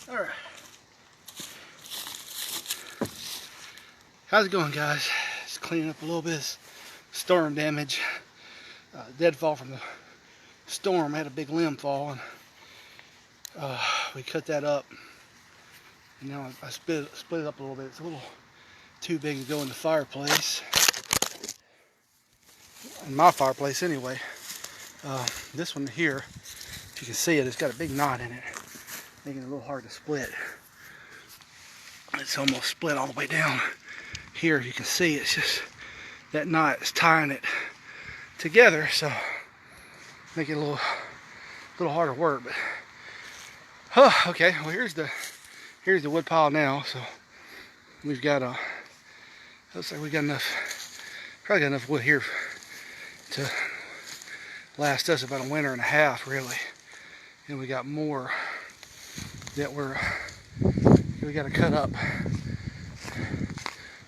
All right. How's it going, guys? Just cleaning up a little bit of storm damage. Deadfall from the storm. Had a big limb fall, and we cut that up. And now I split it up a little bit. It's a little too big to go in the fireplace. In my fireplace, anyway. This one here, if you can see it, it's got a big knot in it, making it a little hard to split. It's almost split all the way down. Here, you can see it's just that knot is tying it together, so make it a little harder work. But okay, well here's the wood pile now. So we've got looks like we got probably got enough wood here to last us about a winter and a half, really. And we got more that we got to cut up.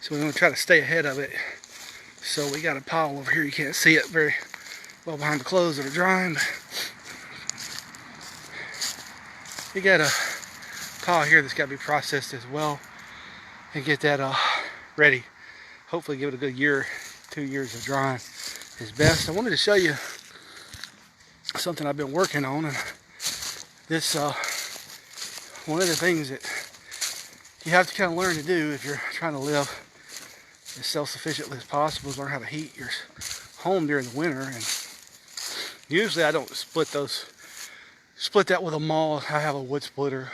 So we're going to try to stay ahead of it. So we got a pile over here. You can't see it very well behind the clothes that are drying. You got a pile here that's got to be processed as well and get that ready. Hopefully give it a good year, 2 years of drying is best. I wanted to show you something I've been working on, and this one of the things that you have to kind of learn to do if you're trying to live as self-sufficiently as possible is learn how to heat your home during the winter. And usually I don't split that with a maul. I have a wood splitter.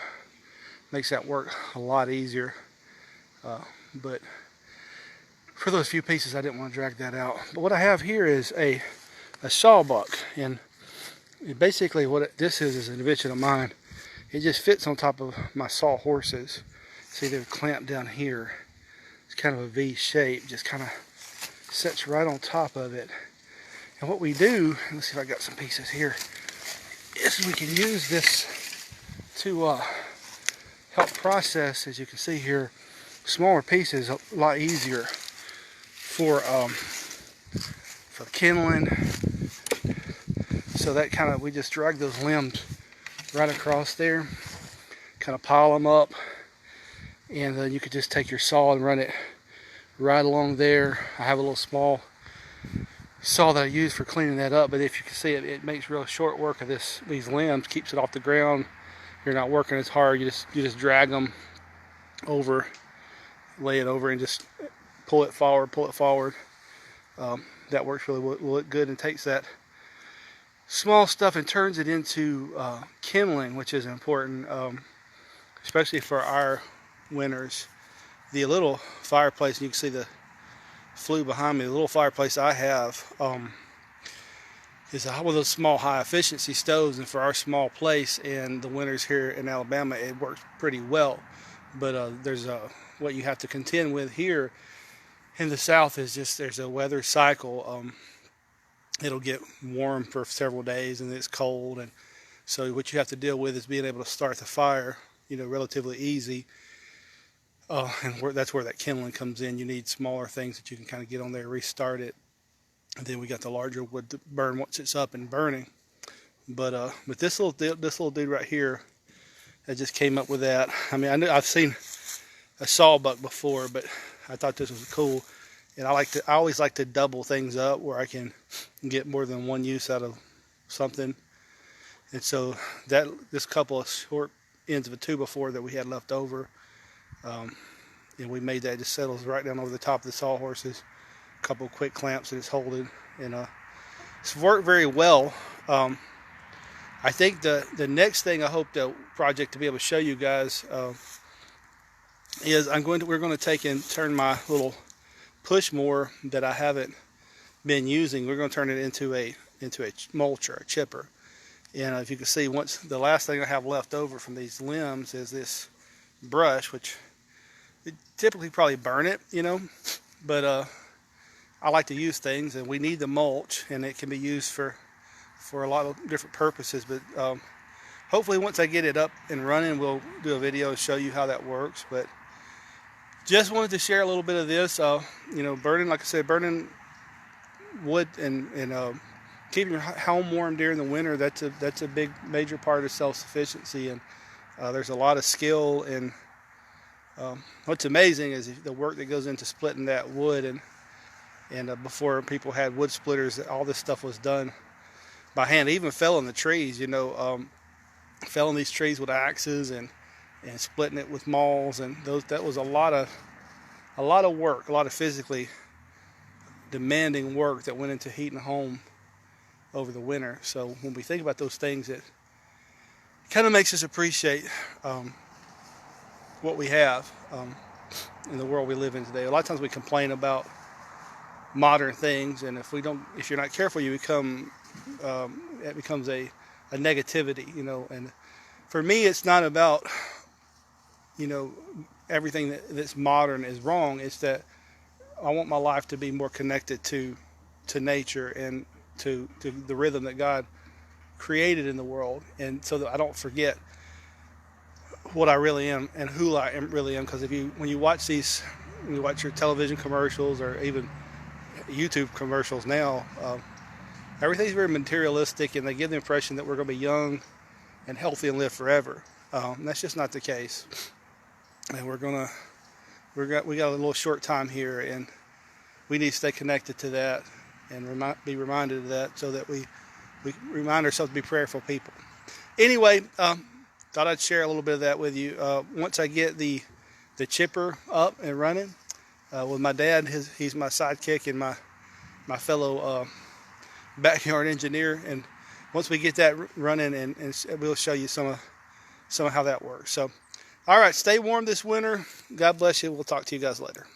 Makes that work a lot easier. But for those few pieces I didn't want to drag that out. But what I have here is a sawbuck, and basically what this is an invention of mine. It just fits on top of my sawhorses. See, they're clamped down here. It's kind of a V shape, just kind of sits right on top of it. And what we do, let's see if I got some pieces here, is we can use this to help process, as you can see here, smaller pieces a lot easier for kindling. So that kind of, we just drag those limbs right across there, kind of pile them up, and then you could just take your saw and run it right along there. I have a little small saw that I use for cleaning that up, but if you can see it, it makes real short work of these limbs, keeps it off the ground. You're not working as hard. You just drag them over, lay it over, and just pull it forward. That works really good and takes that small stuff and turns it into kindling, which is important, especially for our winters. The little fireplace, you can see the flue behind me, the little fireplace I have is one of those small high efficiency stoves, and for our small place and the winters here in Alabama, it works pretty well. But there's what you have to contend with here in the South is just there's a weather cycle. It'll get warm for several days and it's cold, and so what you have to deal with is being able to start the fire, relatively easy. And that's where that kindling comes in. You need smaller things that you can kind of get on there, restart it, and then we got the larger wood to burn once it's up and burning. But this little dude right here, I just came up with that. I mean, I've seen a sawbuck before, but I thought this was cool. And I always like to double things up where I can get more than one use out of something. And so this couple of short ends of a 2x4 that we had left over, and we made that, just settles right down over the top of the sawhorses. A couple of quick clamps that it's holding, and it's worked very well. I think the next thing I hope the project to be able to show you guys is we're going to take and turn my little push mower that I haven't been using. We're going to turn it into a mulcher, a chipper. And if you can see, the last thing I have left over from these limbs is this brush, which typically probably burn it, but I like to use things, and we need the mulch, and it can be used for a lot of different purposes. But hopefully once I get it up and running, we'll do a video and show you how that works. But just wanted to share a little bit of this. Burning, like I said, burning wood and keeping your home warm during the winter, that's a big major part of self-sufficiency. And there's a lot of skill, and what's amazing is the work that goes into splitting that wood. And before people had wood splitters, all this stuff was done by hand. Even felling the trees, felling these trees with axes and splitting it with mauls, and that was a lot of work, a lot of physically demanding work that went into heating a home over the winter. So when we think about those things, it kind of makes us appreciate what we have in the world we live in today. A lot of times we complain about modern things, and if you're not careful, it becomes a negativity, and for me, it's not about everything that's modern is wrong. It's that I want my life to be more connected to nature and to the rhythm that God created in the world, and so that I don't forget what I really am and who I really am. Because when you watch your television commercials or even YouTube commercials now, everything's very materialistic, and they give the impression that we're going to be young and healthy and live forever. That's just not the case. And we got a little short time here, and we need to stay connected to that and be reminded of that, so that we remind ourselves to be prayerful people. Anyway, thought I'd share a little bit of that with you. Once I get the chipper up and running with my dad, he's my sidekick and my fellow backyard engineer, and once we get that running, and we'll show you some of how that works. So, all right, stay warm this winter. God bless you. We'll talk to you guys later.